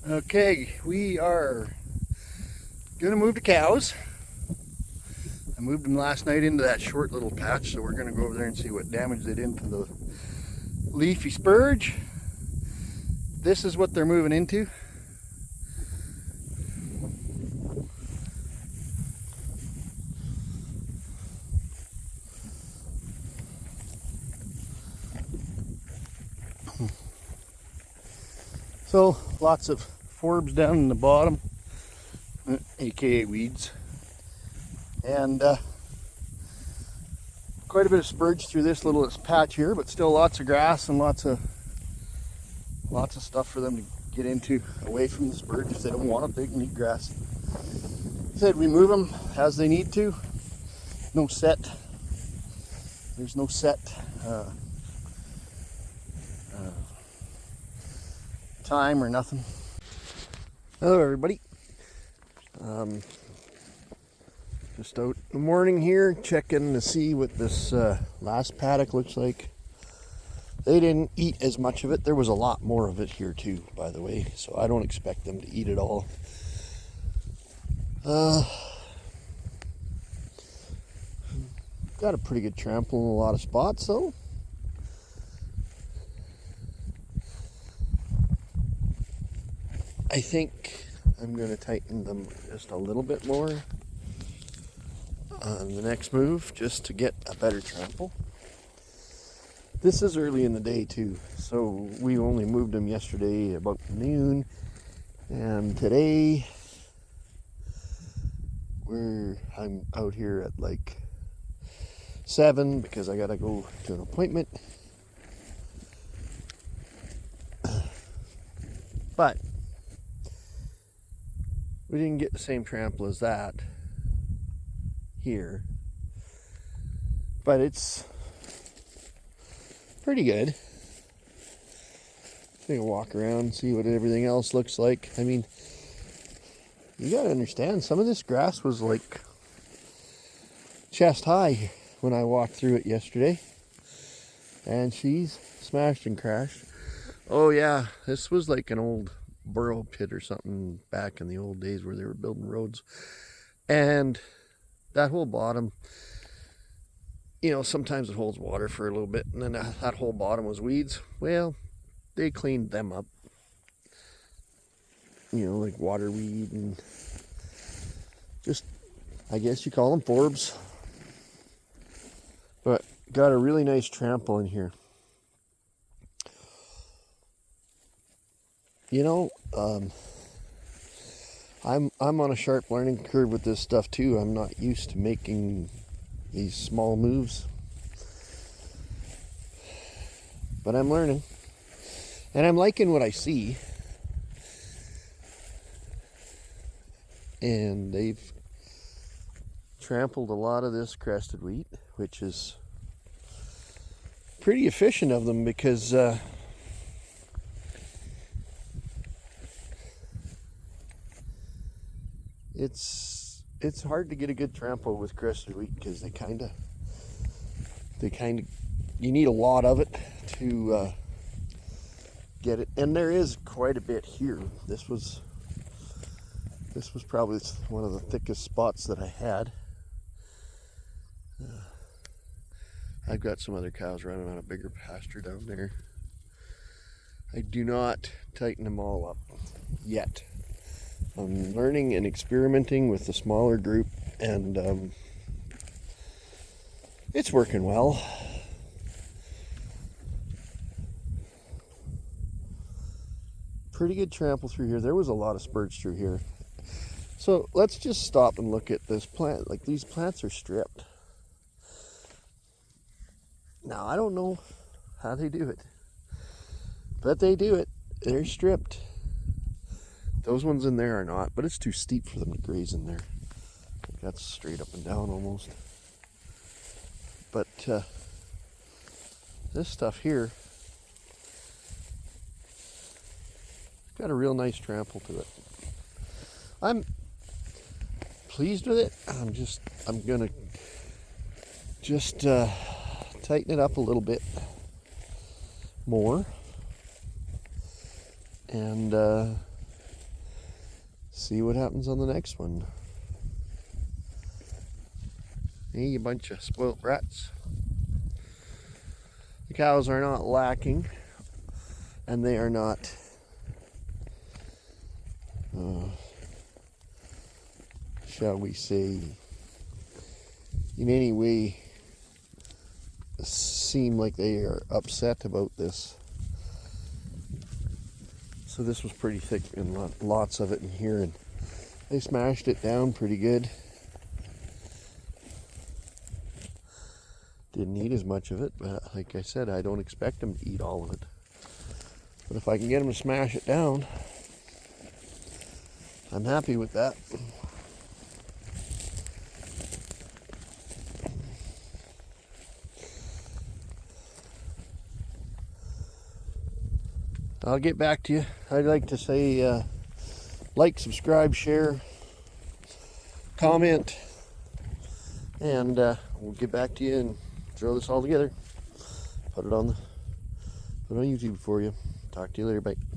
Okay, we are gonna move the cows. I moved them last night into that short little patch, so we're gonna go over there and see what damage they did to the leafy spurge. This is what they're moving into. So lots of forbs down in the bottom, aka weeds, and quite a bit of spurge through this little patch here, but still lots of grass and lots of stuff for them to get into away from the spurge. If they don't want it, they can eat grass. Said we move them as they need to. No set. There's no set time or nothing. Hello everybody. Just out in the morning here, checking to see what this last paddock looks like. They didn't eat as much of it. There was a lot more of it here too, by the way, so I don't expect them to eat it all. Got a pretty good trample in a lot of spots though. I think I'm going to tighten them just a little bit more on the next move, just to get a better trample. This is early in the day too, so we only moved them yesterday about noon, and today I'm out here at like 7 because I gotta go to an appointment. But we didn't get the same trample as that here, but it's pretty good. Take a walk around and see what everything else looks like. I mean, you gotta understand, some of this grass was like chest high when I walked through it yesterday, and she's smashed and crashed. Oh yeah, this was like an old burrow pit or something back in the old days where they were building roads, and that whole bottom, you know, sometimes it holds water for a little bit, and then that whole bottom was weeds. Well, they cleaned them up, you know, like water weed and just, I guess you call them forbs. But got a really nice trample in here. You know, I'm on a sharp learning curve with this stuff too. I'm not used to making these small moves, but I'm learning, and I'm liking what I see. And they've trampled a lot of this crested wheat, which is pretty efficient of them, because it's hard to get a good trample with crested wheat, because they kind of you need a lot of it to get it, and there is quite a bit here. This was probably one of the thickest spots that I had. I've got some other cows running on a bigger pasture down there. I do not tighten them all up yet. I'm learning and experimenting with the smaller group, and it's working well. Pretty good trample through here. There was a lot of spurge through here. So let's just stop and look at this plant. Like, these plants are stripped. Now, I don't know how they do it, but they do it. They're stripped. Those ones in there are not, but it's too steep for them to graze in there. That's straight up and down almost. But this stuff here got a real nice trample to it. I'm pleased with it. I'm gonna just tighten it up a little bit more, and see what happens on the next one. Hey, you bunch of spoilt brats. The cows are not lacking, and they are not shall we say, in any way seem like they are upset about this. So this was pretty thick and lots of it in here, and they smashed it down pretty good. Didn't eat as much of it, but like I said, I don't expect them to eat all of it. But if I can get them to smash it down, I'm happy with that. I'll get back to you. I'd like to say like, subscribe, share, comment, and we'll get back to you and throw this all together. Put it on YouTube for you. Talk to you later. Bye.